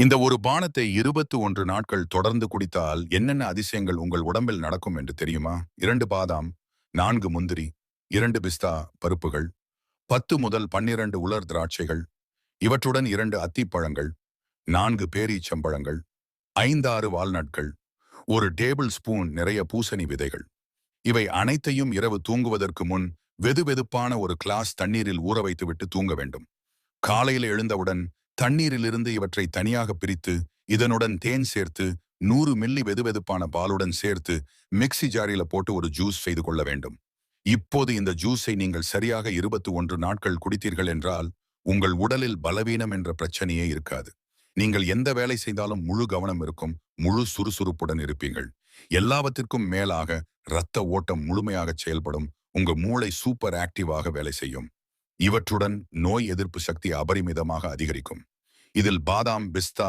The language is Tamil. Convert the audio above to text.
இந்த ஒரு பானத்தை 21 நாட்கள் தொடர்ந்து குடித்தால் என்னென்ன அதிசயங்கள் உங்கள் உடம்பில் நடக்கும் என்று தெரியுமா? 2 பாதாம், 4 முந்திரி, 2 பிஸ்தா பருப்புகள், 10 முதல் 12 உலர் திராட்சைகள், இவற்றுடன் 2 அத்திப்பழங்கள், 4 பேரீச்சம்பழங்கள், 5, 6 வால்நட்கள், ஒரு டேபிள் ஸ்பூன் நிறைய பூசணி விதைகள். இவை அனைத்தையும் இரவு தூங்குவதற்கு முன் வெதுவெதுப்பான ஒரு கிளாஸ் தண்ணீரில் ஊற வைத்துவிட்டு தூங்க வேண்டும். காலையில் எழுந்தவுடன் தண்ணீரிலிருந்து இவற்றை தனியாக பிரித்து இதனுடன் தேன் சேர்த்து 100 மில்லி வெதுவெதுப்பான பாலுடன் சேர்த்து மிக்ஸி ஜாரில போட்டு ஒரு ஜூஸ் செய்து கொள்ள வேண்டும். இப்போது இந்த ஜூஸை நீங்கள் சரியாக 21 நாட்கள் குடித்தீர்கள் என்றால் உங்கள் உடலில் பலவீனம் என்ற பிரச்சனையே இருக்காது. நீங்கள் எந்த வேலை செய்தாலும் முழு கவனம் இருக்கும், முழு சுறுசுறுப்புடன் இருப்பீங்கள். எல்லாவற்றிற்கும் மேலாக இரத்த ஓட்டம் முழுமையாக செயல்படும், உங்க மூளை சூப்பர் ஆக்டிவாக வேலை செய்யும். இவற்றுடன் நோய் எதிர்ப்பு சக்தி அபரிமிதமாக அதிகரிக்கும். இதில் பாதாம், பிஸ்தா,